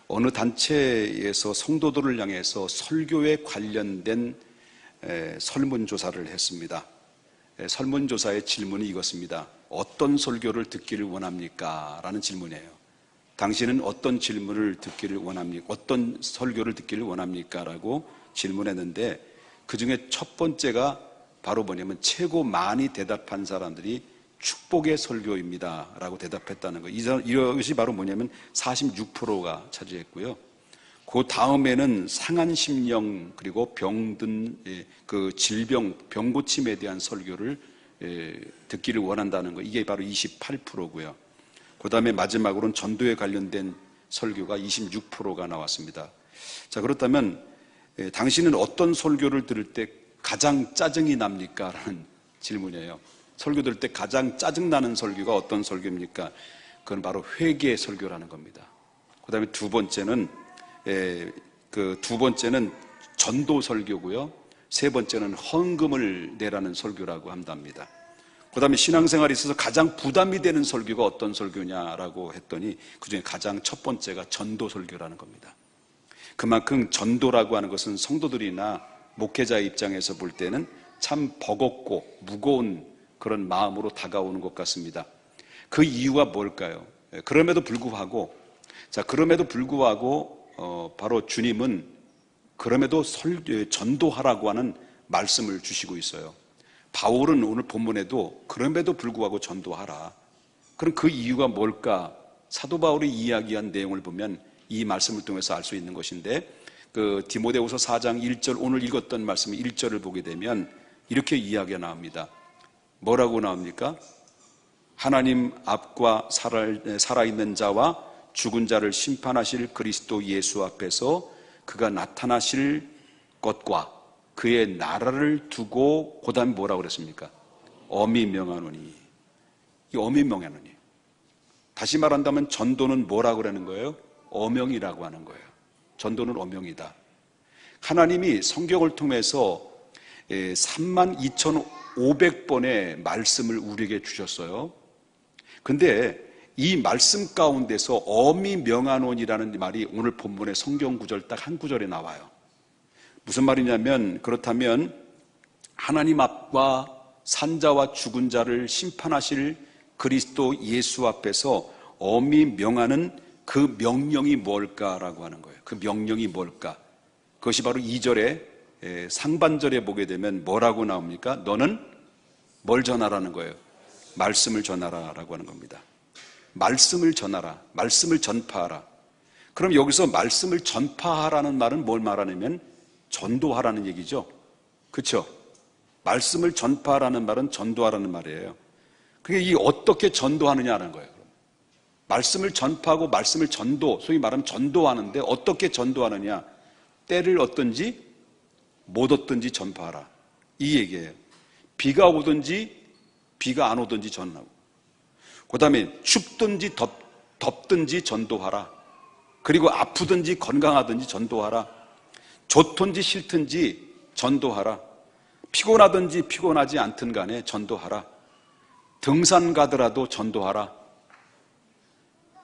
어느 단체에서 성도들을 향해서 설교에 관련된 설문조사를 했습니다. 설문조사의 질문이 이것입니다. 어떤 설교를 듣기를 원합니까? 라는 질문이에요. 당신은 어떤 질문을 듣기를 원합니까? 어떤 설교를 듣기를 원합니까? 라고 질문했는데 그 중에 첫 번째가 바로 뭐냐면 최고 많이 대답한 사람들이 축복의 설교입니다 라고 대답했다는 거예요. 이것이 바로 뭐냐면 46%가 차지했고요. 그 다음에는 상한 심령 그리고 병든 그 질병, 병고침에 대한 설교를 듣기를 원한다는 거, 이게 바로 28%고요. 그 다음에 마지막으로는 전도에 관련된 설교가 26%가 나왔습니다. 자, 그렇다면 당신은 어떤 설교를 들을 때 가장 짜증이 납니까? 라는 질문이에요. 설교 들을 때 가장 짜증나는 설교가 어떤 설교입니까? 그건 바로 회개 설교라는 겁니다. 그 다음에 두 번째는 전도 설교고요. 세 번째는 헌금을 내라는 설교라고 한답니다. 그 다음에 신앙생활에 있어서 가장 부담이 되는 설교가 어떤 설교냐라고 했더니 그중에 가장 첫 번째가 전도 설교라는 겁니다. 그만큼 전도라고 하는 것은 성도들이나 목회자의 입장에서 볼 때는 참 버겁고 무거운 그런 마음으로 다가오는 것 같습니다. 그 이유가 뭘까요? 그럼에도 불구하고 바로 주님은 그럼에도 전도하라고 하는 말씀을 주시고 있어요. 바울은 오늘 본문에도 그럼에도 불구하고 전도하라. 그럼 그 이유가 뭘까? 사도 바울이 이야기한 내용을 보면 이 말씀을 통해서 알 수 있는 것인데, 그 디모데후서 4장 1절, 오늘 읽었던 말씀 1절을 보게 되면 이렇게 이야기가 나옵니다. 뭐라고 나옵니까? 하나님 앞과 살아있는 자와 죽은 자를 심판하실 그리스도 예수 앞에서 그가 나타나실 것과 그의 나라를 두고, 그 다음에 뭐라고 그랬습니까? 엄히 명하노니. 이 엄히 명하노니. 다시 말한다면 전도는 뭐라고 그러는 거예요? 어명이라고 하는 거예요. 전도는 어명이다. 하나님이 성경을 통해서 32,500번의 말씀을 우리에게 주셨어요. 근데 이 말씀 가운데서 엄히 명하노니라는 말이 오늘 본문의 성경 구절 딱 한 구절에 나와요. 무슨 말이냐면, 그렇다면 하나님 앞과 산자와 죽은 자를 심판하실 그리스도 예수 앞에서 엄히 명하는 그 명령이 뭘까라고 하는 거예요. 그 명령이 뭘까? 그것이 바로 2절에 상반절에 보게 되면 뭐라고 나옵니까? 너는 뭘 전하라는 거예요? 말씀을 전하라라고 하는 겁니다. 말씀을 전하라, 말씀을 전파하라. 그럼 여기서 말씀을 전파하라는 말은 뭘 말하냐면 전도하라는 얘기죠. 그렇죠? 말씀을 전파하라는 말은 전도하라는 말이에요. 그게 이 어떻게 전도하느냐는 거예요. 말씀을 전파하고 말씀을 소위 말하면 전도하는데 어떻게 전도하느냐? 때를 얻든지 못 얻든지 전파하라, 이 얘기예요. 비가 오든지 비가 안 오든지 전하고, 그 다음에 춥든지 덥든지 전도하라. 그리고 아프든지 건강하든지 전도하라. 좋든지 싫든지 전도하라. 피곤하든지 피곤하지 않든 간에 전도하라. 등산 가더라도 전도하라.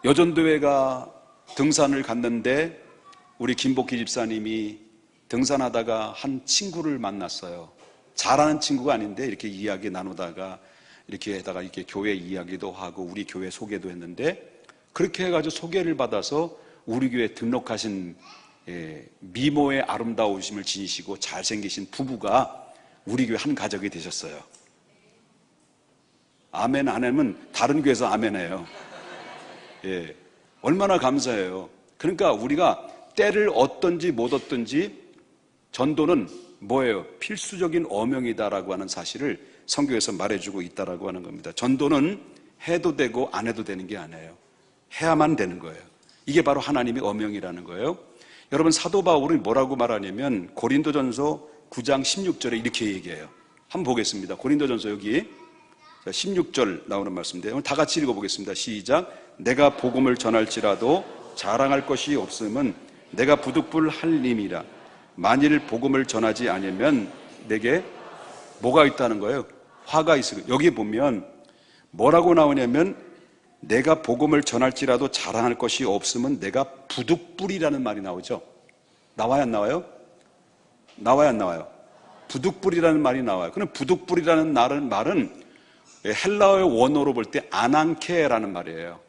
여전도회가 등산을 갔는데 우리 김복희 집사님이 등산하다가 한 친구를 만났어요. 잘하는 친구가 아닌데 이렇게 이야기 나누다가 이렇게 교회 이야기도 하고 우리 교회 소개도 했는데, 그렇게 해가지고 소개를 받아서 우리 교회 등록하신 미모의 아름다우심을 지니시고 잘생기신 부부가 우리 교회 한 가족이 되셨어요. 아멘 안 하면 다른 교회에서 아멘해요. 예, 얼마나 감사해요. 그러니까 우리가 때를 얻든지 못 얻든지 전도는 뭐예요? 필수적인 어명이다라고 하는 사실을 성경에서 말해주고 있다라고 하는 겁니다. 전도는 해도 되고 안 해도 되는 게 아니에요. 해야만 되는 거예요. 이게 바로 하나님의 어명이라는 거예요. 여러분, 사도 바울이 뭐라고 말하냐면 고린도전서 9장 16절에 이렇게 얘기해요. 한번 보겠습니다. 고린도전서 여기 16절 나오는 말씀인데 다 같이 읽어보겠습니다. 시작. 내가 복음을 전할지라도 자랑할 것이 없음은 내가 부득불할 님이라. 만일 복음을 전하지 않으면 내게 뭐가 있다는 거예요? 화가 있어요. 여기 보면 뭐라고 나오냐면 내가 복음을 전할지라도 자랑할 것이 없으면 내가 부득불이라는 말이 나오죠. 나와요, 안 나와요? 나와요, 안 나와요? 부득불이라는 말이 나와요. 그럼 부득불이라는 말은 헬라어의 원어로 볼 때 아난케라는 말이에요.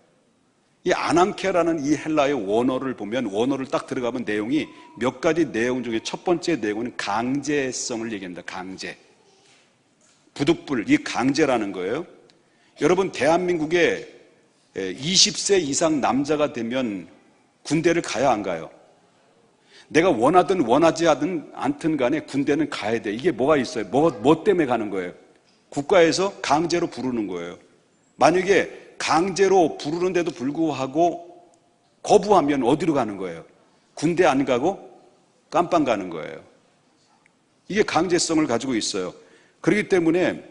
이 아난케라는 이 헬라어의 원어를 보면, 원어를 딱 들어가면 내용이 몇 가지 내용 중에 첫 번째 내용은 강제성을 얘기합니다. 강제. 부득불, 이 강제라는 거예요. 여러분, 대한민국에 20세 이상 남자가 되면 군대를 가야 안 가요? 내가 원하든 원하지 않든 간에 군대는 가야 돼. 이게 뭐가 있어요? 뭐 때문에 가는 거예요? 국가에서 강제로 부르는 거예요. 만약에 강제로 부르는데도 불구하고 거부하면 어디로 가는 거예요? 군대 안 가고 깜빵 가는 거예요. 이게 강제성을 가지고 있어요. 그렇기 때문에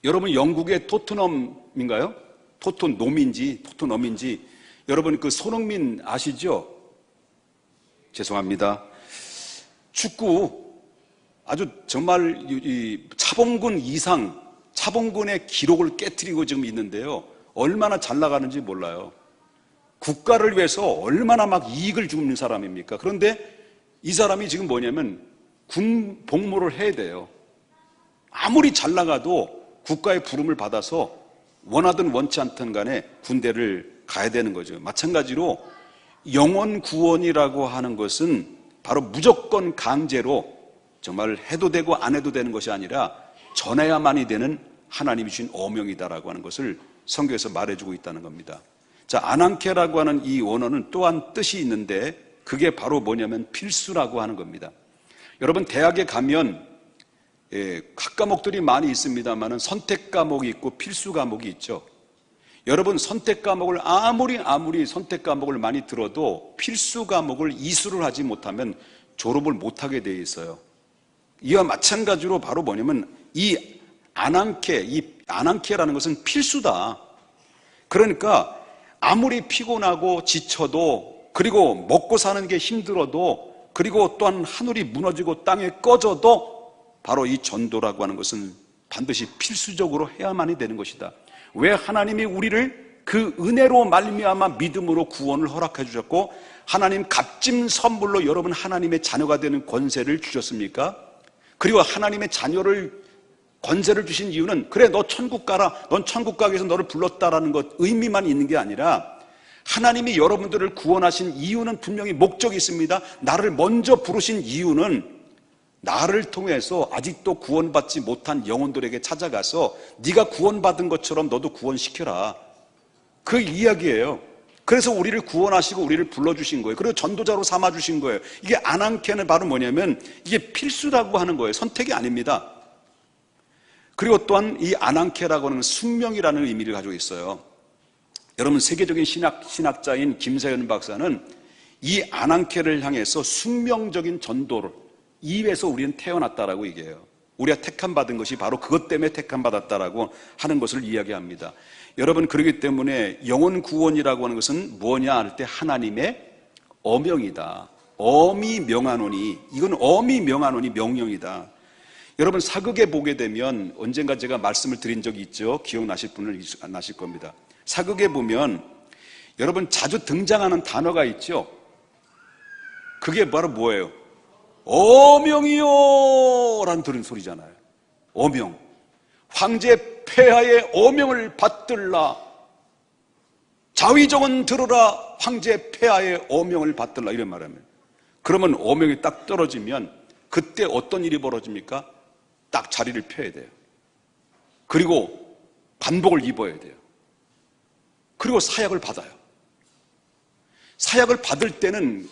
여러분, 영국의 토트넘인가요? 토트넘인지 여러분 그 손흥민 아시죠? 죄송합니다. 축구 아주 정말 이 차범근 이상, 차범근의 기록을 깨트리고 지금 있는데요. 얼마나 잘 나가는지 몰라요. 국가를 위해서 얼마나 막 이익을 주는 사람입니까? 그런데 이 사람이 지금 뭐냐면 군 복무를 해야 돼요. 아무리 잘 나가도 국가의 부름을 받아서 원하든 원치 않든 간에 군대를 가야 되는 거죠. 마찬가지로 영혼 구원이라고 하는 것은 바로 무조건 강제로 정말 해도 되고 안 해도 되는 것이 아니라 전해야만이 되는 하나님이 주신 어명이다라고 하는 것을 성경에서 말해주고 있다는 겁니다. 자, 아난케라고 하는 이 원어는 또한 뜻이 있는데 그게 바로 뭐냐면 필수라고 하는 겁니다. 여러분, 대학에 가면 학과목들이 많이 있습니다만 선택 과목이 있고 필수 과목이 있죠. 여러분, 선택 과목을 아무리 선택 과목을 많이 들어도 필수 과목을 이수를 하지 못하면 졸업을 못하게 되어 있어요. 이와 마찬가지로 바로 뭐냐면 이 아난케라는 것은 필수다. 그러니까 아무리 피곤하고 지쳐도, 그리고 먹고 사는 게 힘들어도, 그리고 또한 하늘이 무너지고 땅에 꺼져도 바로 이 전도라고 하는 것은 반드시 필수적으로 해야만이 되는 것이다. 왜 하나님이 우리를 그 은혜로 말미암아 믿음으로 구원을 허락해 주셨고 하나님 값진 선물로 여러분 하나님의 자녀가 되는 권세를 주셨습니까? 그리고 하나님의 자녀를 권세를 주신 이유는 그래 너 천국 가라, 넌 천국 가기 위해서 너를 불렀다라는 것 의미만 있는 게 아니라 하나님이 여러분들을 구원하신 이유는 분명히 목적이 있습니다. 나를 먼저 부르신 이유는 나를 통해서 아직도 구원받지 못한 영혼들에게 찾아가서 네가 구원받은 것처럼 너도 구원시켜라. 그 이야기예요. 그래서 우리를 구원하시고 우리를 불러주신 거예요. 그리고 전도자로 삼아주신 거예요. 이게 아난케는 바로 뭐냐면 이게 필수라고 하는 거예요. 선택이 아닙니다. 그리고 또한 이 아난케라고 하는 숙명이라는 의미를 가지고 있어요. 여러분, 세계적인 신학자인 김세현 박사는 이 아난케를 향해서 숙명적인 전도를 이외에서 우리는 태어났다라고 얘기해요. 우리가 택함받은 것이 바로 그것 때문에 택함받았다라고 하는 것을 이야기합니다. 여러분, 그렇기 때문에 영혼 구원이라고 하는 것은 뭐냐 할 때 하나님의 어명이다. 엄히 명하노니, 이건 엄히 명하노니 명령이다. 여러분, 사극에 보게 되면 언젠가 제가 말씀을 드린 적이 있죠. 기억나실 분은 안 나실 겁니다. 사극에 보면 여러분 자주 등장하는 단어가 있죠. 그게 바로 뭐예요? 어명이요 라는 들은 소리잖아요. 어명. 황제 폐하의 어명을 받들라. 자위정은 들으라. 황제 폐하의 어명을 받들라. 이런 말하면, 그러면 어명이 딱 떨어지면 그때 어떤 일이 벌어집니까? 딱 자리를 펴야 돼요. 그리고 반복을 입어야 돼요. 그리고 사약을 받아요. 사약을 받을 때는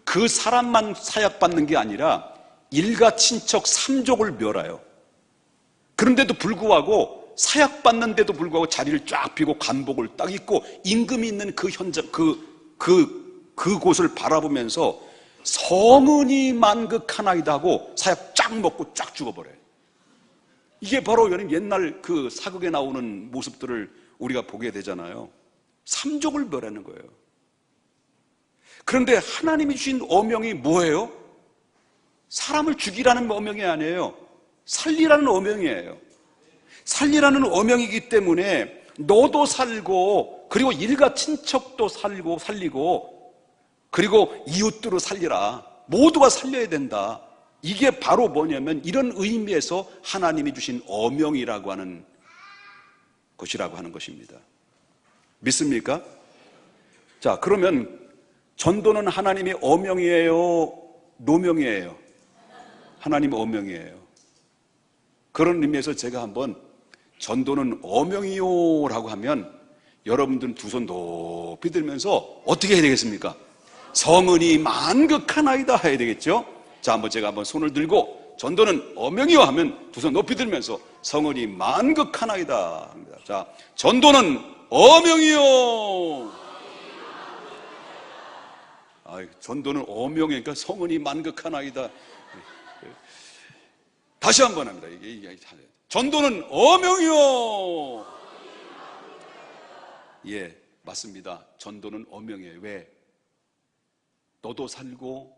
그 사람만 사약받는 게 아니라 일가 친척 삼족을 멸해요. 그런데도 불구하고 사약받는데도 불구하고 자리를 쫙 펴고 간복을 딱 입고 임금이 있는 그 현장, 그곳을 바라보면서 성은이 만극하나이다 하고 사약 쫙 먹고 쫙 죽어버려요. 이게 바로 옛날 그 사극에 나오는 모습들을 우리가 보게 되잖아요. 삼족을 멸하는 거예요. 그런데 하나님이 주신 어명이 뭐예요? 사람을 죽이라는 어명이 아니에요. 살리라는 어명이에요. 살리라는 어명이기 때문에 너도 살고, 그리고 일가 친척도 살리고, 그리고 이웃들을 살리라. 모두가 살려야 된다. 이게 바로 뭐냐면 이런 의미에서 하나님이 주신 어명이라고 하는 것이라고 하는 것입니다. 믿습니까? 자, 그러면 전도는 하나님의 어명이에요? 노명이에요? 하나님의 어명이에요. 그런 의미에서 제가 한번 전도는 어명이요 라고 하면 여러분들은 두 손 높이 들면서 어떻게 해야 되겠습니까? 성은이 만극하나이다 해야 되겠죠? 자, 제가 한번 손을 들고 전도는 어명이요 하면 두 손 높이 들면서 성은이 만극하나이다 합니다. 자, 전도는 어명이요. 전도는 어명이니까 성은이 만극하나이다. 다시 한번 합니다. 이게 전도는 어명이요. 예, 맞습니다. 전도는 어명이에요. 왜? 너도 살고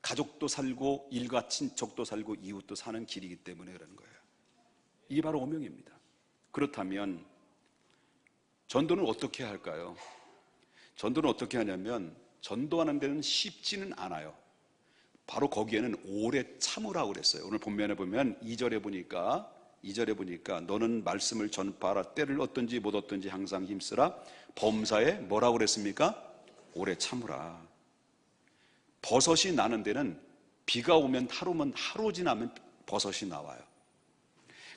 가족도 살고 일가 친척도 살고 이웃도 사는 길이기 때문에 그러는 거예요. 이게 바로 어명입니다. 그렇다면 전도는 어떻게 할까요? 전도는 어떻게 하냐면 전도하는 데는 쉽지는 않아요. 바로 거기에는 오래 참으라고 그랬어요. 오늘 본면에 보면 2절에 보니까 너는 말씀을 전파하라. 때를 얻든지 못 얻든지 항상 힘쓰라. 범사에 뭐라고 그랬습니까? 오래 참으라. 버섯이 나는 데는 비가 오면 하루 지나면 버섯이 나와요.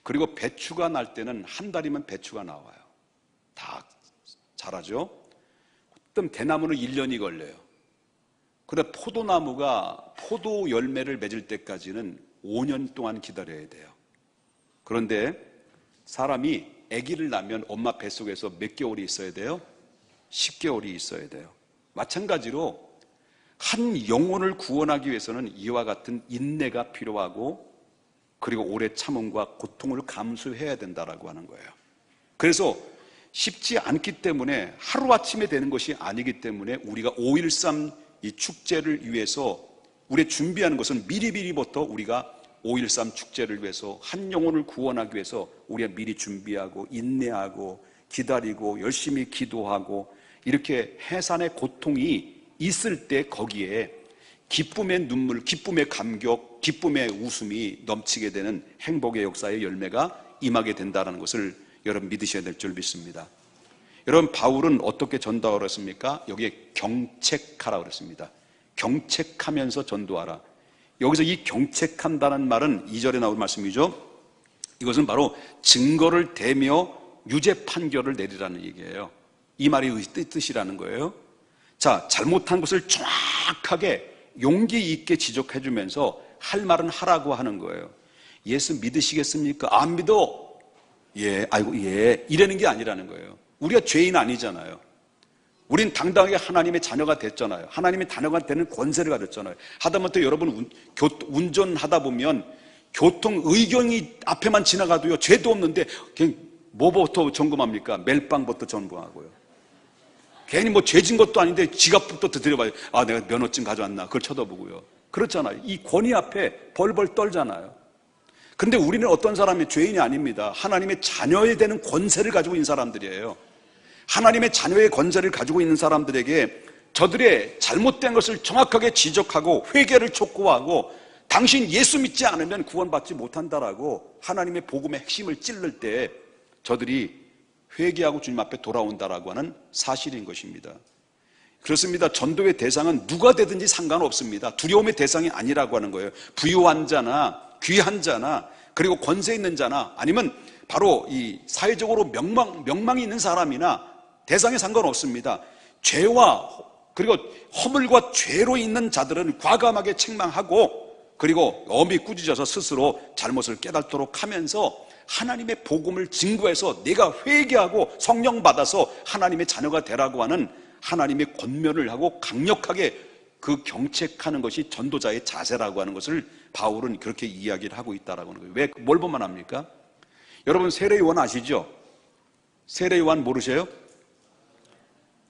그리고 배추가 날 때는 한 달이면 배추가 나와요. 다 자라죠. 어떤 대나무는 1년이 걸려요. 그런데 포도나무가 포도 열매를 맺을 때까지는 5년 동안 기다려야 돼요. 그런데 사람이 아기를 낳으면 엄마 뱃속에서 몇 개월이 있어야 돼요? 10개월이 있어야 돼요. 마찬가지로 한 영혼을 구원하기 위해서는 이와 같은 인내가 필요하고 그리고 오래 참음과 고통을 감수해야 된다라고 하는 거예요. 그래서 쉽지 않기 때문에 하루아침에 되는 것이 아니기 때문에 우리가 5.13 이 축제를 위해서 우리 준비하는 것은 미리부터 우리가 5.13 축제를 위해서 한 영혼을 구원하기 위해서 우리가 미리 준비하고 인내하고 기다리고 열심히 기도하고 이렇게 해산의 고통이 있을 때 거기에 기쁨의 눈물, 기쁨의 감격, 기쁨의 웃음이 넘치게 되는 행복의 역사의 열매가 임하게 된다는 것을 여러분 믿으셔야 될 줄 믿습니다. 여러분 바울은 어떻게 전도하라고 했습니까? 여기에 경책하라고 그랬습니다. 경책하면서 전도하라. 여기서 이 경책한다는 말은 2절에 나올 말씀이죠. 이것은 바로 증거를 대며 유죄 판결을 내리라는 얘기예요. 이 말이 뜻이라는 거예요. 자, 잘못한 것을 정확하게 용기 있게 지적해 주면서 할 말은 하라고 하는 거예요. 예수 믿으시겠습니까? 안 믿어. 예, 아이고 예, 이러는 게 아니라는 거예요. 우리가 죄인 아니잖아요. 우린 당당하게 하나님의 자녀가 됐잖아요. 하나님의 자녀가 되는 권세를 가졌잖아요. 하다못해 여러분 운전하다 보면 교통 의경이 앞에만 지나가도요 죄도 없는데 그냥 뭐부터 점검합니까? 멜빵부터 점검하고요. 괜히 뭐 죄진 것도 아닌데 지갑부터 들여봐요. 아, 내가 면허증 가져왔나? 그걸 쳐다보고요. 그렇잖아요. 이 권위 앞에 벌벌 떨잖아요. 근데 우리는 어떤 사람이 죄인이 아닙니다. 하나님의 자녀에 되는 권세를 가지고 있는 사람들이에요. 하나님의 자녀의 권세를 가지고 있는 사람들에게 저들의 잘못된 것을 정확하게 지적하고 회개를 촉구하고 당신 예수 믿지 않으면 구원받지 못한다라고 하나님의 복음의 핵심을 찔를 때 저들이 회개하고 주님 앞에 돌아온다라고 하는 사실인 것입니다. 그렇습니다. 전도의 대상은 누가 되든지 상관없습니다. 두려움의 대상이 아니라고 하는 거예요. 부유한 자나 귀한 자나 그리고 권세 있는 자나 아니면 바로 이 사회적으로 명망이 있는 사람이나 대상에 상관없습니다. 죄와 그리고 허물과 죄로 있는 자들은 과감하게 책망하고 그리고 엄히 꾸짖어서 스스로 잘못을 깨닫도록 하면서 하나님의 복음을 증거해서 내가 회개하고 성령 받아서 하나님의 자녀가 되라고 하는 하나님의 권면을 하고 강력하게 그 경책하는 것이 전도자의 자세라고 하는 것을 바울은 그렇게 이야기를 하고 있다라고 하는 거예요. 왜 뭘 보면 합니까? 여러분 세례요한 아시죠? 세례요한 모르세요?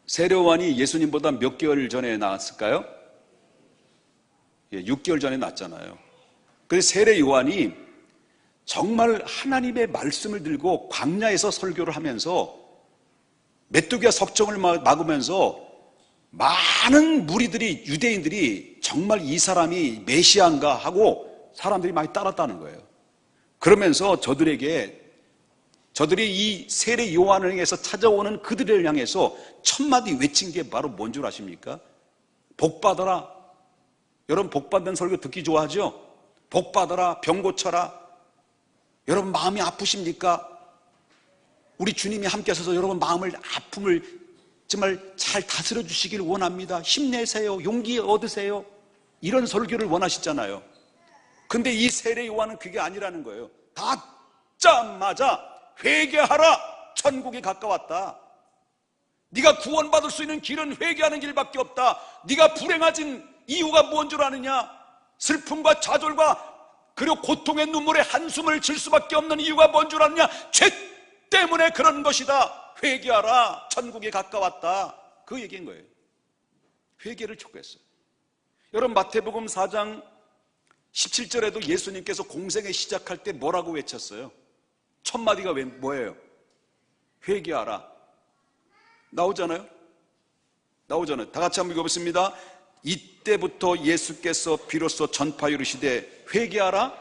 세례요한이 예수님보다 몇 개월 전에 나왔을까요? 6개월 전에 났잖아요. 그래서 세례요한이 정말 하나님의 말씀을 들고 광야에서 설교를 하면서 메뚜기가 석정을 막으면서 많은 무리들이, 유대인들이 정말 이 사람이 메시아인가 하고 사람들이 많이 따랐다는 거예요. 그러면서 저들이 이 세례 요한을 향해서 찾아오는 그들을 향해서 첫 마디 외친 게 바로 뭔 줄 아십니까? 복 받아라. 여러분 복 받는 설교 듣기 좋아하죠? 복 받아라, 병 고쳐라. 여러분 마음이 아프십니까? 우리 주님이 함께 하셔서 여러분 아픔을 정말 잘 다스려 주시길 원합니다. 힘내세요. 용기 얻으세요. 이런 설교를 원하시잖아요. 근데 이 세례 요한은 그게 아니라는 거예요. 닫자마자 회개하라. 천국이 가까웠다. 네가 구원받을 수 있는 길은 회개하는 길밖에 없다. 네가 불행해진 이유가 뭔 줄 아느냐? 슬픔과 좌절과 그리고 고통의 눈물에 한숨을 질 수밖에 없는 이유가 뭔 줄 아느냐? 죄 때문에 그런 것이다. 회개하라. 천국이 가까웠다. 그 얘기인 거예요. 회개를 촉구했어요. 여러분 마태복음 4장 17절에도 예수님께서 공생애 시작할 때 뭐라고 외쳤어요? 첫 마디가 뭐예요? 회개하라. 나오잖아요. 다 같이 한번 읽어보겠습니다. 이때부터 예수께서 비로소 전파 이르시되 회개하라.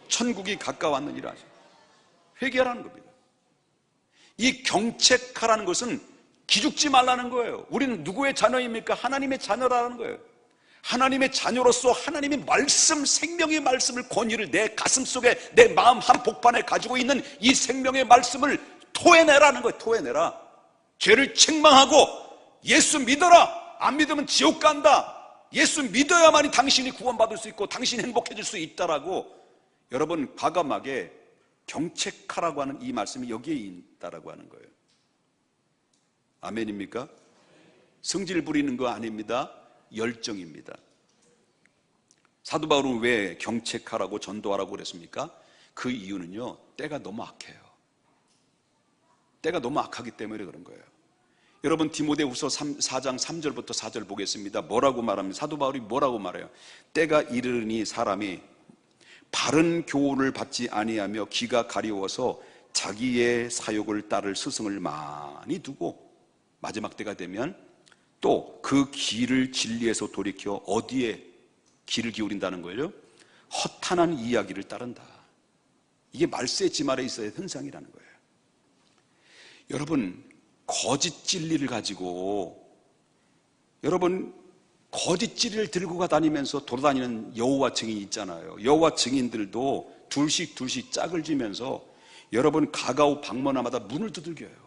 천국이 가까웠느니라. 회개하라는 겁니다. 이 경책하라는 것은 기죽지 말라는 거예요. 우리는 누구의 자녀입니까? 하나님의 자녀라는 거예요. 하나님의 자녀로서 하나님의 말씀, 생명의 말씀을, 권위를 내 가슴 속에, 내 마음 한복판에 가지고 있는 이 생명의 말씀을 토해내라는 거예요. 토해내라. 죄를 책망하고 예수 믿어라. 안 믿으면 지옥 간다. 예수 믿어야만이 당신이 구원받을 수 있고 당신이 행복해질 수 있다라고 여러분 과감하게 경책하라고 하는 이 말씀이 여기에 있다라고 하는 거예요. 아멘입니까? 성질 부리는 거 아닙니다. 열정입니다. 사도 바울은 왜 경책하라고 전도하라고 그랬습니까? 그 이유는요, 때가 너무 악해요. 때가 너무 악하기 때문에 그런 거예요. 여러분 디모데후서 4장 3절부터 4절 보겠습니다. 뭐라고 말합니다. 사도 바울이 뭐라고 말해요? 때가 이르니 사람이 바른 교훈을 받지 아니하며 귀가 가려워서 자기의 사욕을 따를 스승을 많이 두고 마지막 때가 되면 또 그 길을 진리에서 돌이켜 어디에 귀를 기울인다는 거예요? 허탄한 이야기를 따른다. 이게 말세의 지말에 있어야 현상이라는 거예요. 여러분 거짓 진리를 가지고 여러분 거짓 진리를 들고 다니면서 돌아다니는 여호와 증인이 있잖아요. 여호와 증인들도 둘씩 짝을 지면서 여러분 가가오 방문화마다 문을 두들겨요.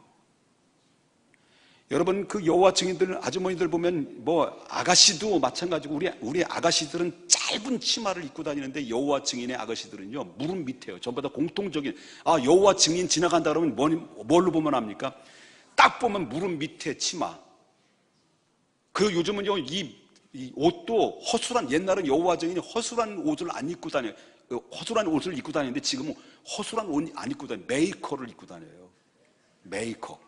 여러분 그 여호와 증인들 아주머니들 보면 뭐 아가씨도 마찬가지고 우리 아가씨들은 짧은 치마를 입고 다니는데 여호와 증인의 아가씨들은요 무릎 밑에요. 전부 다 공통적인 여호와 증인 지나간다 그러면 뭘로 보면 합니까? 딱 보면 무릎 밑에 치마. 그 요즘은요 이 옷도 허술한, 옛날은 여호와 증인이 허술한 옷을 안 입고 다녀요. 허술한 옷을 입고 다니는데 지금은 허술한 옷 안 입고 다녀요. 메이커를 입고 다녀요. 메이커.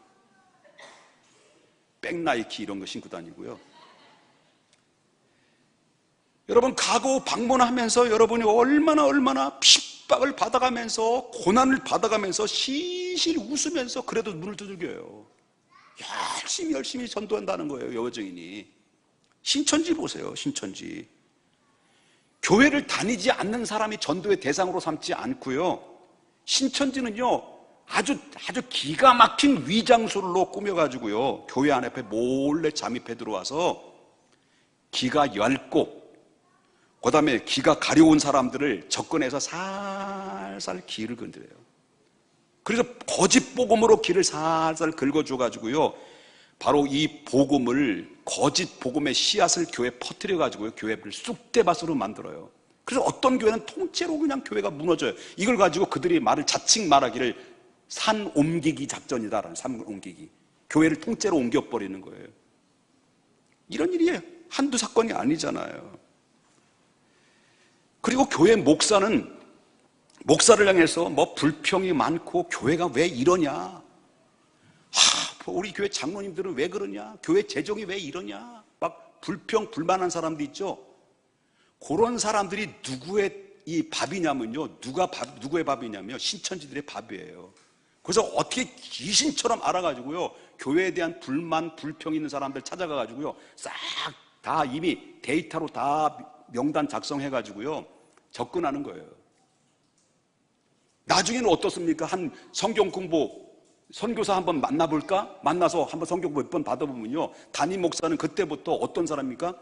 백나이키 이런 거 신고 다니고요. 여러분 가고 방문하면서 여러분이 얼마나 핍박을 받아가면서 고난을 받아가면서 실실 웃으면서 그래도 문을 두들겨요. 열심히 전도한다는 거예요. 여호와 증인이. 신천지 보세요. 신천지. 교회를 다니지 않는 사람이 전도의 대상으로 삼지 않고요. 신천지는요 아주 기가 막힌 위장술로 꾸며가지고요 교회 안에 몰래 잠입해 들어와서 기가 얇고 그 다음에 기가 가려운 사람들을 접근해서 살살 기를 건드려요. 그래서 거짓 복음으로 기를 살살 긁어줘가지고요 바로 이 복음을, 거짓 복음의 씨앗을 교회에 퍼뜨려가지고요 교회를 쑥대밭으로 만들어요. 그래서 어떤 교회는 통째로 그냥 교회가 무너져요. 이걸 가지고 그들이 자칭 말하기를 산 옮기기 작전이다라는, 산 옮기기. 교회를 통째로 옮겨버리는 거예요. 이런 일이 한두 사건이 아니잖아요. 그리고 교회 목사를 향해서 뭐 불평이 많고 교회가 왜 이러냐, 우리 교회 장로님들은 왜 그러냐, 교회 재정이 왜 이러냐, 막 불평 불만한 사람도 있죠. 그런 사람들이 누구의 이 밥이냐면요, 누구의 밥이냐면 신천지들의 밥이에요. 그래서 어떻게 귀신처럼 알아가지고요 교회에 대한 불만, 불평 있는 사람들 찾아가가지고요, 싹 다 이미 데이터로 다 명단 작성해가지고요, 접근하는 거예요. 나중에는 어떻습니까? 한 성경 공부, 선교사 한번 만나볼까? 만나서 한번 성경 공부 몇 번 받아보면요, 담임 목사는 그때부터 어떤 사람입니까?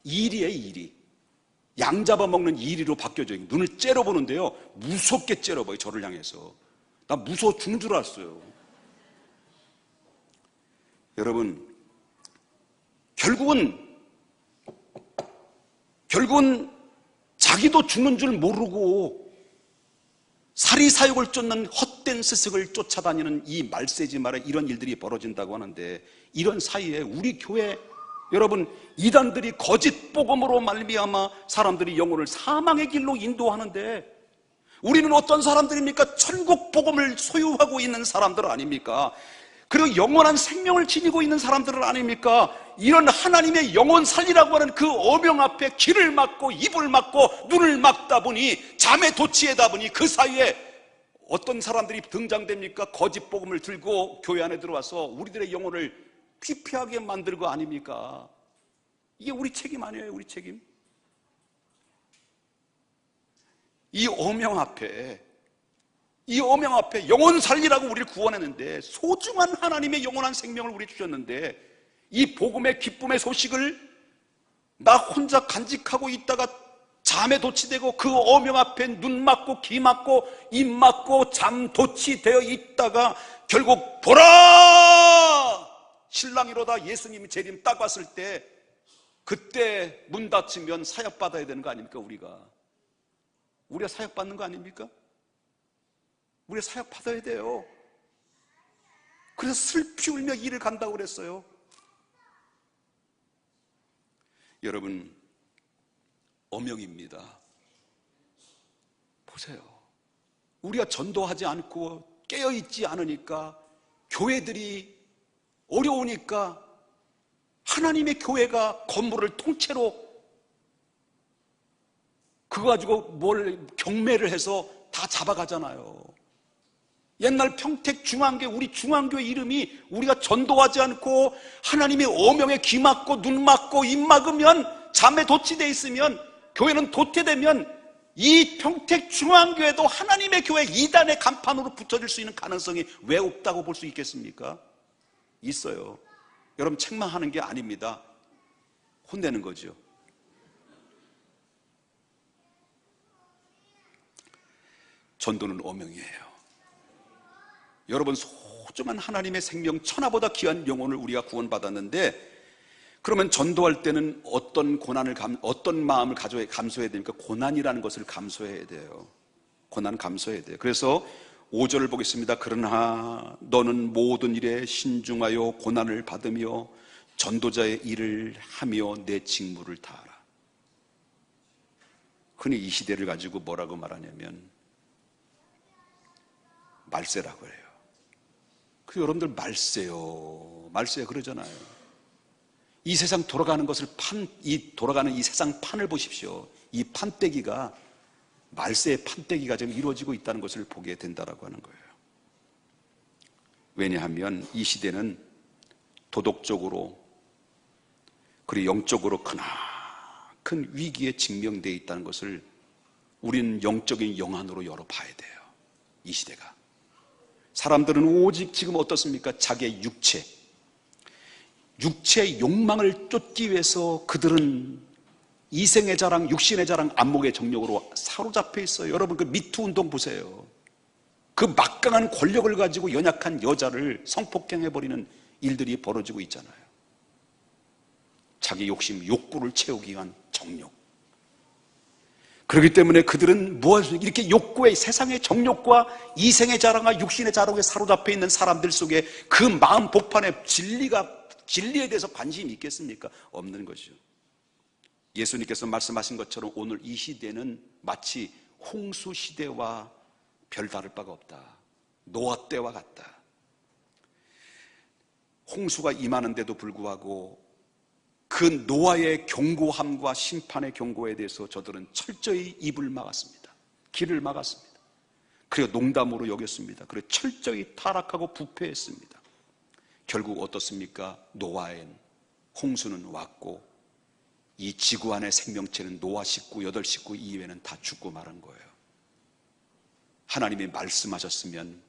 이리예요, 이리. 양 잡아먹는 이리로 바뀌어져요. 눈을 째려보는데요, 무섭게 째려봐요, 저를 향해서. 나 무서워 죽는 줄 알았어요. 여러분, 결국은 자기도 죽는 줄 모르고 사리사욕을 쫓는 헛된 스승을 쫓아다니는 이 말세지 말에 이런 일들이 벌어진다고 하는데, 이런 사이에 우리 교회 여러분, 이단들이 거짓 복음으로 말미암아 사람들이 영혼을 사망의 길로 인도하는데, 우리는 어떤 사람들입니까? 천국 복음을 소유하고 있는 사람들 아닙니까? 그리고 영원한 생명을 지니고 있는 사람들은 아닙니까? 이런 하나님의 영혼 살리라고 하는 그 어명 앞에 귀를 막고 입을 막고 눈을 막다 보니, 잠에 도취하다 보니 그 사이에 어떤 사람들이 등장됩니까? 거짓 복음을 들고 교회 안에 들어와서 우리들의 영혼을 피폐하게 만들 거 아닙니까? 이게 우리 책임 아니에요, 우리 책임? 이 어명 앞에 영혼 살리라고 우리를 구원했는데, 소중한 하나님의 영원한 생명을 우리 주셨는데, 이 복음의 기쁨의 소식을 나 혼자 간직하고 있다가 잠에 도취되고 그 어명 앞에 눈 맞고 귀 맞고 입 맞고 잠 도취되어 있다가 결국 보라! 신랑이로다 예수님이 재림 딱 왔을 때, 그때 문 닫히면 사역받아야 되는 거 아닙니까? 우리가 사역받는 거 아닙니까? 우리가 사역받아야 돼요. 그래서 슬피 울며 일을 간다고 그랬어요. 여러분, 어명입니다. 보세요. 우리가 전도하지 않고 깨어있지 않으니까, 교회들이 어려우니까 하나님의 교회가 건물을 통째로 그거 가지고 뭘 경매를 해서 다 잡아가잖아요. 옛날 평택 중앙교회, 우리 중앙교회 이름이, 우리가 전도하지 않고 하나님의 어명에 귀 막고 눈 막고 입 막으면, 잠에 도취되어 있으면, 교회는 도태되면 이 평택 중앙교회도 하나님의 교회 이단의 간판으로 붙여질 수 있는 가능성이 왜 없다고 볼 수 있겠습니까? 있어요. 여러분, 책망하는 게 아닙니다. 혼내는 거죠. 전도는 어명이에요. 여러분, 소중한 하나님의 생명, 천하보다 귀한 영혼을 우리가 구원받았는데, 그러면 전도할 때는 어떤 고난을, 어떤 마음을 감수해야 됩니까? 고난이라는 것을 감수해야 돼요. 고난 감수해야 돼요. 그래서 5절을 보겠습니다. 그러나 너는 모든 일에 신중하여 고난을 받으며 전도자의 일을 하며 내 직무를 다하라. 흔히 이 시대를 가지고 뭐라고 말하냐면 말세라고 해요. 그 여러분들 말세요 그러잖아요. 이 세상 돌아가는 것을 돌아가는 이 세상 판을 보십시오. 이 판때기가, 말세의 판때기가 지금 이루어지고 있다는 것을 보게 된다라고 하는 거예요. 왜냐하면 이 시대는 도덕적으로 그리고 영적으로 큰 위기에 직면되어 있다는 것을 우리는 영적인 영안으로 열어봐야 돼요. 이 시대가. 사람들은 오직 지금 어떻습니까? 자기의 육체의 욕망을 쫓기 위해서 그들은 이생의 자랑, 육신의 자랑, 안목의 정력으로 사로잡혀 있어요. 여러분, 그 미투 운동 보세요. 그 막강한 권력을 가지고 연약한 여자를 성폭행해버리는 일들이 벌어지고 있잖아요. 자기 욕심, 욕구를 채우기 위한 정욕. 그렇기 때문에 그들은 무엇을 이렇게 욕구의, 세상의 정욕과 이생의 자랑과 육신의 자랑에 사로잡혀 있는 사람들 속에 그 마음 복판에 진리에 대해서 관심이 있겠습니까? 없는 것이죠. 예수님께서 말씀하신 것처럼 오늘 이 시대는 마치 홍수 시대와 별다를 바가 없다. 노아 때와 같다. 홍수가 임하는데도 불구하고 그 노아의 경고함과 심판의 경고에 대해서 저들은 철저히 입을 막았습니다. 길을 막았습니다. 그리고 농담으로 여겼습니다. 그리고 철저히 타락하고 부패했습니다. 결국 어떻습니까? 노아엔 홍수는 왔고 이 지구 안의 생명체는 노아 식구 8식구 이외에는 다 죽고 말은 거예요. 하나님이 말씀하셨으면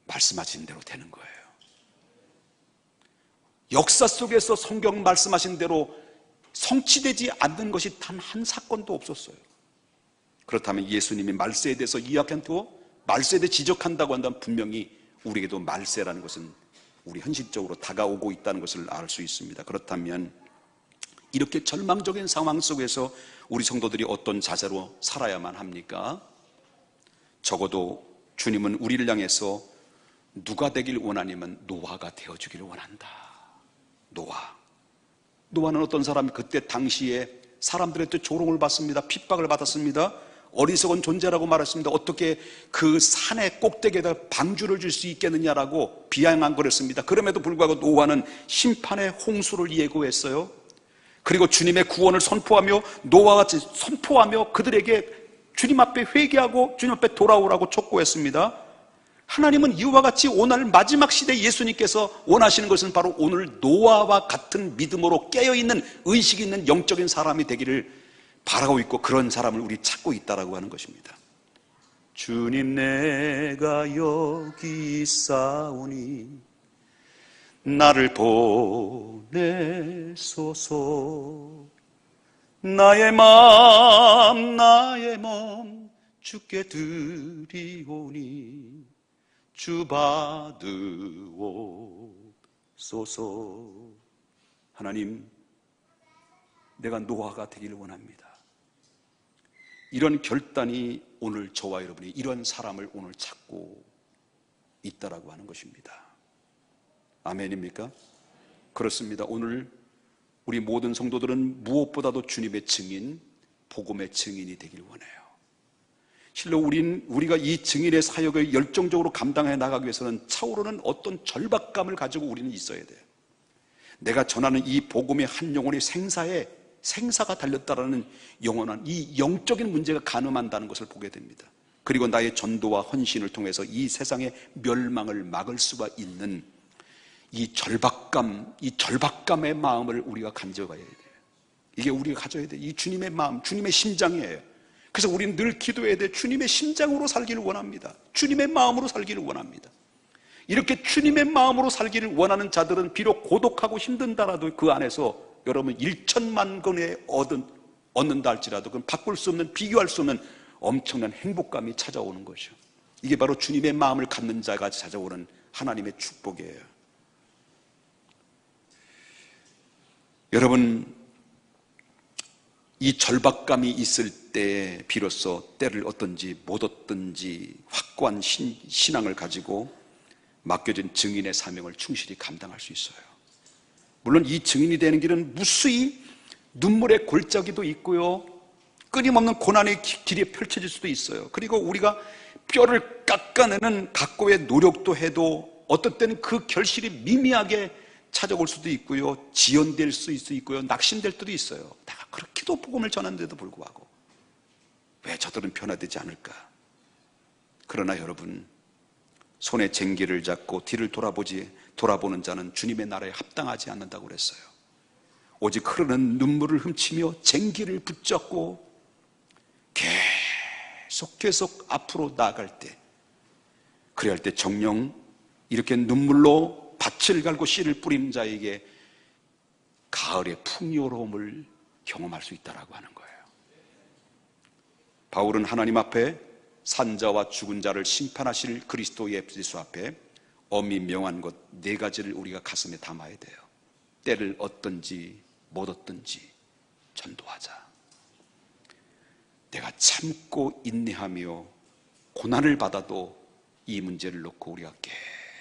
말씀하신 대로 되는 거예요. 역사 속에서 성경 말씀하신 대로 성취되지 않는 것이 단 한 사건도 없었어요. 그렇다면 예수님이 말세에 대해서 이야기한다고, 말세에 대해 지적한다고 한다면 분명히 우리에게도 말세라는 것은 우리 현실적으로 다가오고 있다는 것을 알 수 있습니다. 그렇다면 이렇게 절망적인 상황 속에서 우리 성도들이 어떤 자세로 살아야만 합니까? 적어도 주님은 우리를 향해서 누가 되길 원하냐면 노아가 되어주기를 원한다. 노아는 어떤 사람이 그때 당시에 사람들한테 조롱을 받습니다. 핍박을 받았습니다. 어리석은 존재라고 말했습니다. 어떻게 그 산의 꼭대기에다 방주를 줄 수 있겠느냐라고 비아냥거렸습니다. 그럼에도 불구하고 노아는 심판의 홍수를 예고했어요. 그리고 주님의 구원을 선포하며 노아와 같이 선포하며 그들에게 주님 앞에 회개하고 주님 앞에 돌아오라고 촉구했습니다. 하나님은 이와 같이 오늘 마지막 시대 예수님께서 원하시는 것은 바로 오늘 노아와 같은 믿음으로 깨어있는 의식이 있는 영적인 사람이 되기를 바라고 있고 그런 사람을 우리 찾고 있다라고 하는 것입니다. 주님 내가 여기 있사오니 나를 보내소서. 나의 몸 주께 드리오니 주 받으옵소서. 하나님, 내가 노아가 되기를 원합니다. 이런 결단이 오늘 저와 여러분이 이런 사람을 오늘 찾고 있다라고 하는 것입니다. 아멘입니까? 그렇습니다. 오늘 우리 모든 성도들은 무엇보다도 주님의 증인, 복음의 증인이 되길 원해요. 실로 우리가 이 증인의 사역을 열정적으로 감당해 나가기 위해서는 차오르는 어떤 절박감을 가지고 우리는 있어야 돼요. 내가 전하는 이 복음의 한 영혼의 생사가 달렸다라는 영원한 이 영적인 문제가 가늠한다는 것을 보게 됩니다. 그리고 나의 전도와 헌신을 통해서 이 세상의 멸망을 막을 수가 있는 이 절박감의 마음을 우리가 가져가야 돼요. 이게 우리가 가져야 돼요. 이 주님의 마음, 주님의 심장이에요. 그래서 우리는 늘 기도해야 돼요. 주님의 심장으로 살기를 원합니다. 주님의 마음으로 살기를 원합니다. 이렇게 주님의 마음으로 살기를 원하는 자들은 비록 고독하고 힘든다라도 그 안에서 여러분 1천만 권에 얻는다 할지라도 그건 바꿀 수 없는, 비교할 수 없는 엄청난 행복감이 찾아오는 것이죠. 이게 바로 주님의 마음을 갖는 자가 찾아오는 하나님의 축복이에요. 여러분, 이 절박감이 있을 때 비로소 때를 얻든지 못 얻든지 확고한 신앙을 가지고 맡겨진 증인의 사명을 충실히 감당할 수 있어요. 물론 이 증인이 되는 길은 무수히 눈물의 골짜기도 있고요, 끊임없는 고난의 길이 펼쳐질 수도 있어요. 그리고 우리가 뼈를 깎아내는 각고의 노력도 해도 어떨 때는 그 결실이 미미하게 찾아올 수도 있고요, 지연될 수 있고요, 낙심될 때도 있어요. 내가 그렇게도 복음을 전하는데도 불구하고 왜 저들은 변화되지 않을까? 그러나 여러분, 손에 쟁기를 잡고 뒤를 돌아보는 자는 주님의 나라에 합당하지 않는다고 그랬어요. 오직 흐르는 눈물을 훔치며 쟁기를 붙잡고 계속 앞으로 나아갈 때, 그래야 할 때 정녕 이렇게 눈물로 밭을 갈고 씨를 뿌리는 자에게 가을의 풍요로움을 경험할 수 있다라고 하는 거예요. 바울은 하나님 앞에 산자와 죽은 자를 심판하실 그리스도 예수 앞에 엄히 명한 것 4가지를 우리가 가슴에 담아야 돼요. 때를 얻든지 못 얻든지 전도하자. 내가 참고 인내하며 고난을 받아도 이 문제를 놓고 우리가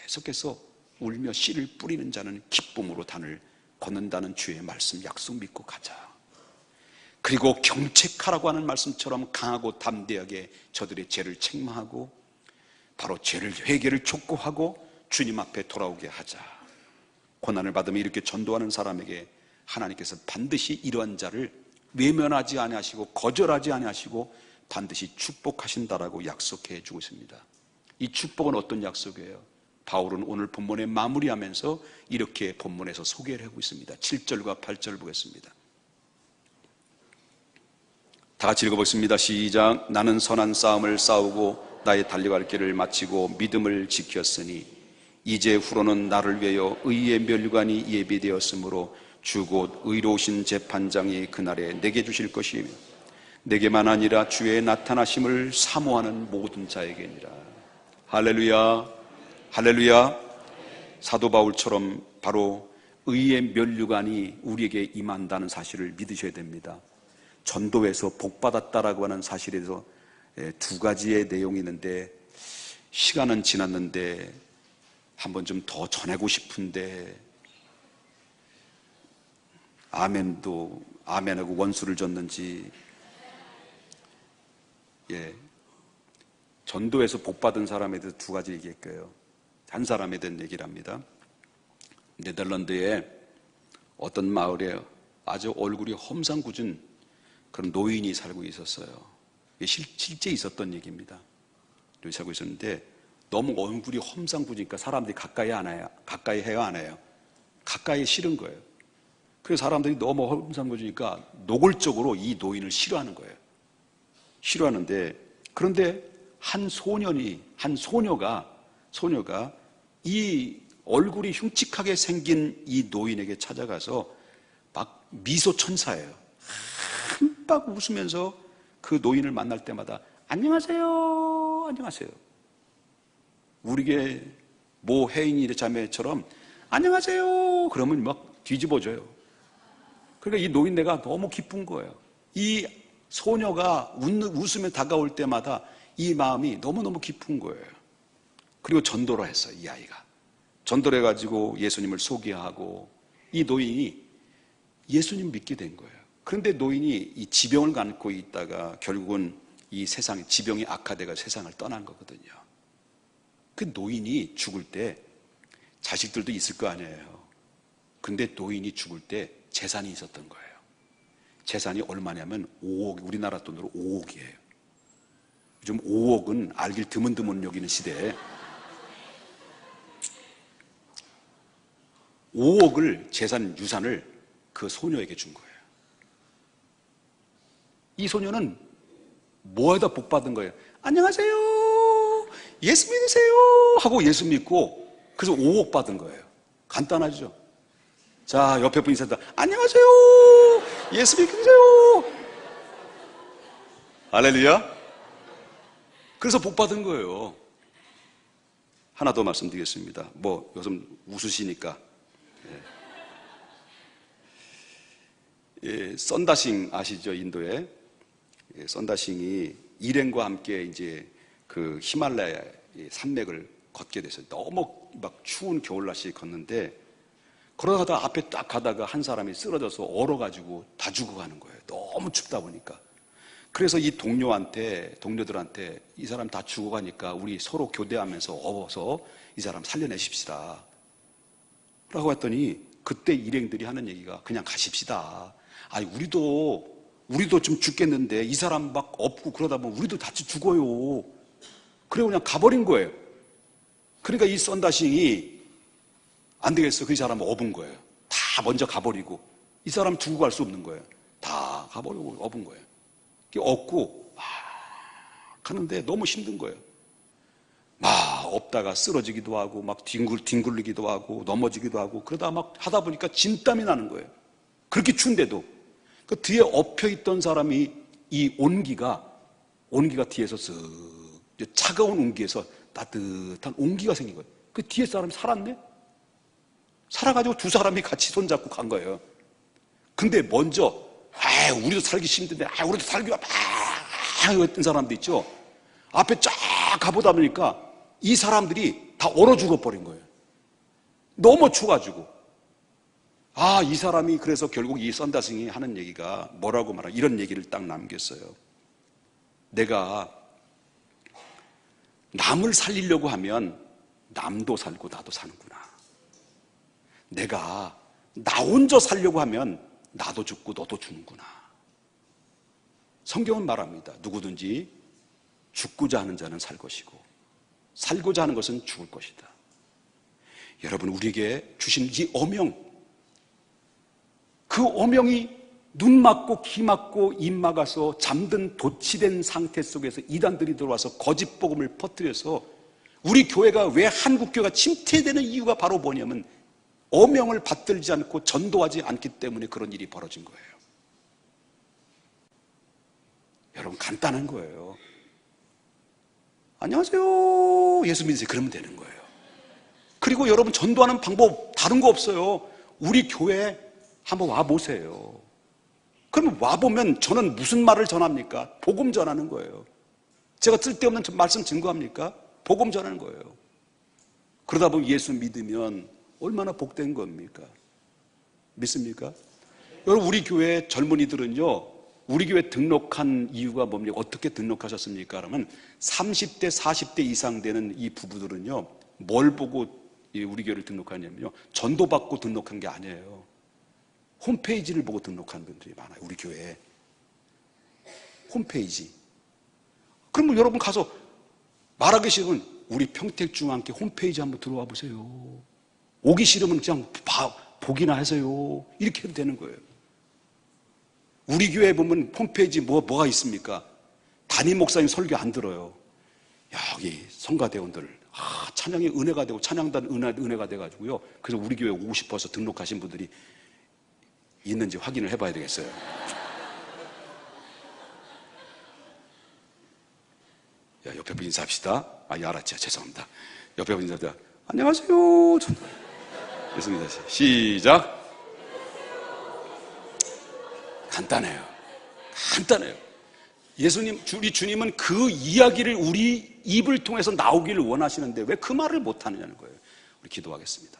계속해서 울며 씨를 뿌리는 자는 기쁨으로 단을 걷는다는 주의 말씀 약속 믿고 가자. 그리고 경책하라고 하는 말씀처럼 강하고 담대하게 저들의 죄를 책망하고 바로 회개를 촉구하고 주님 앞에 돌아오게 하자. 고난을 받으며 이렇게 전도하는 사람에게 하나님께서 반드시 이러한 자를 외면하지 아니하시고 거절하지 아니하시고 반드시 축복하신다라고 약속해 주고 있습니다. 이 축복은 어떤 약속이에요? 바울은 오늘 본문에 마무리하면서 이렇게 본문에서 소개를 하고 있습니다. 7절과 8절 보겠습니다. 다 같이 읽어보겠습니다. 시작. 나는 선한 싸움을 싸우고 나의 달려갈 길을 마치고 믿음을 지켰으니 이제 후로는 나를 위하여 의의 면류관이 예비되었으므로 주 곧 의로우신 재판장이 그날에 내게 주실 것이며 내게만 아니라 주의 나타나심을 사모하는 모든 자에게니라. 할렐루야, 할렐루야. 사도 바울처럼 바로 의의 면류관이 우리에게 임한다는 사실을 믿으셔야 됩니다. 전도에서 복받았다라고 하는 사실에서 두 가지의 내용이 있는데, 시간은 지났는데 한번 좀 더 전하고 싶은데 아멘하고 원수를 줬는지, 전도에서 복받은 사람에 대해서 두 가지 얘기했고요. 한 사람에 대한 얘기를 합니다. 네덜란드에 어떤 마을에 아주 얼굴이 험상궂은 그런 노인이 살고 있었어요. 이게 실제 있었던 얘기입니다. 여기 살고 있었는데 너무 얼굴이 험상궂으니까 사람들이 가까이 해요, 안 해요? 가까이 싫은 거예요. 그래서 사람들이 너무 험상궂으니까 노골적으로 이 노인을 싫어하는 거예요. 싫어하는데, 그런데 한 소녀가 이 얼굴이 흉측하게 생긴 이 노인에게 찾아가서 막 미소 천사예요. 흠뻑 웃으면서 그 노인을 만날 때마다 안녕하세요, 안녕하세요. 우리게 모 혜인이 자매처럼 안녕하세요 그러면 막 뒤집어져요. 그러니까 이 노인네가 너무 기쁜 거예요. 이 소녀가 웃으며 다가올 때마다 이 마음이 너무너무 깊은 거예요. 그리고 전도를 했어요. 이 아이가 전도를 해가지고 예수님을 소개하고 이 노인이 예수님 믿게 된 거예요. 그런데 노인이 이 지병을 안고 있다가 결국은 이 세상에 지병이 악화돼가 세상을 떠난 거거든요. 그 노인이 죽을 때 자식들도 있을 거 아니에요. 근데 노인이 죽을 때 재산이 있었던 거예요. 재산이 얼마냐면 5억, 우리나라 돈으로 5억이에요. 요즘 5억은 알길 드문드문 여기는 시대에 5억을 유산을 그 소녀에게 준 거예요. 이 소녀는 뭐에다 복 받은 거예요? 안녕하세요, 예수 믿으세요 하고 예수 믿고 그래서 5억 받은 거예요. 간단하죠? 자, 옆에 분 인사다. 안녕하세요, 예수 믿으세요. 할렐루야. 그래서 복 받은 거예요. 하나 더 말씀드리겠습니다. 요즘 웃으시니까. 썬다싱 아시죠? 인도에. 썬다싱이 일행과 함께 이제 그 히말라야 산맥을 걷게 됐어요. 너무 막 추운 겨울 날씨에 걷는데, 그러다가 앞에 딱 가다가 한 사람이 쓰러져서 얼어가지고 다 죽어가는 거예요. 너무 춥다 보니까. 그래서 이 동료들한테 이 사람 다 죽어가니까 우리 서로 교대하면서 어워서 이 사람 살려내십시다 라고 했더니, 그때 일행들이 하는 얘기가 그냥 가십시다. 아니, 우리도 좀 죽겠는데 이 사람 막 없고 그러다 보면 우리도 같이 죽어요. 그래 그냥 가버린 거예요. 그러니까 이 썬다싱이 안 되겠어. 그 사람을 업은 거예요. 다 먼저 가버리고 이 사람 두고 갈 수 없는 거예요. 다 가버리고 업은 거예요. 업고 막 가는데 너무 힘든 거예요. 막 업다가 쓰러지기도 하고 막 뒹굴리기도 하고 넘어지기도 하고 그러다 막 하다 보니까 진땀이 나는 거예요. 그렇게 추운데도 그 뒤에 엎혀있던 사람이 이 온기가 뒤에서 쓱 차가운 온기에서 따뜻한 온기가 생긴 거예요. 그 뒤에 사람이 살았네? 살아가지고 두 사람이 같이 손잡고 간 거예요. 근데 먼저 우리도 살기 힘든데 우리도 살기 했던 사람도 있죠. 앞에 쫙 가보다 보니까 이 사람들이 다 얼어 죽어버린 거예요. 너무 추워가지고. 이 사람이 그래서 결국 이 썬다싱이 하는 얘기가 뭐라고 말하냐, 이런 얘기를 딱 남겼어요. 내가 남을 살리려고 하면 남도 살고 나도 사는구나. 내가 나 혼자 살려고 하면 나도 죽고 너도 죽는구나. 성경은 말합니다. 누구든지 죽고자 하는 자는 살 것이고 살고자 하는 것은 죽을 것이다. 여러분, 우리에게 주신 이 어명, 그 어명이 눈 막고 귀 막고 입 막아서 잠든 도취된 상태 속에서 이단들이 들어와서 거짓 복음을 퍼뜨려서 우리 교회가 왜 한국 교회가 침체되는 이유가 바로 뭐냐면 어명을 받들지 않고 전도하지 않기 때문에 그런 일이 벌어진 거예요. 여러분, 간단한 거예요. 안녕하세요, 예수 믿으세요, 그러면 되는 거예요. 그리고 여러분, 전도하는 방법 다른 거 없어요. 우리 교회 한번 와보세요. 그러면 와보면 저는 무슨 말을 전합니까? 복음 전하는 거예요. 제가 쓸데없는 말씀 증거합니까? 복음 전하는 거예요. 그러다 보면 예수 믿으면 얼마나 복된 겁니까? 믿습니까? 여러분, 우리 교회 젊은이들은요, 우리 교회 등록한 이유가 뭡니까? 어떻게 등록하셨습니까? 그러면 30대, 40대 이상 되는 이 부부들은요, 뭘 보고 우리 교회를 등록하냐면요, 전도받고 등록한 게 아니에요. 홈페이지를 보고 등록한 분들이 많아요. 우리 교회에. 홈페이지. 그러면 여러분 가서 말하기 싫으면 우리 평택중앙교 홈페이지 한번 들어와 보세요. 오기 싫으면 그냥 보기나 하세요. 이렇게 해도 되는 거예요. 우리 교회에 보면 홈페이지 뭐가 있습니까? 담임 목사님 설교 안 들어요. 여기 성가대원들 찬양이 은혜가 되고 찬양단 은혜가 돼가지고요. 그래서 우리 교회 오고 싶어서 등록하신 분들이 있는지 확인을 해봐야 되겠어요. 야, 옆에 분 인사합시다. 알았죠. 죄송합니다. 옆에 분 인사합니다. 안녕하세요. 예수님 다시 시작. 간단해요. 간단해요. 예수님, 우리 주님은 그 이야기를 우리 입을 통해서 나오기를 원하시는데 왜 그 말을 못하느냐는 거예요. 우리 기도하겠습니다.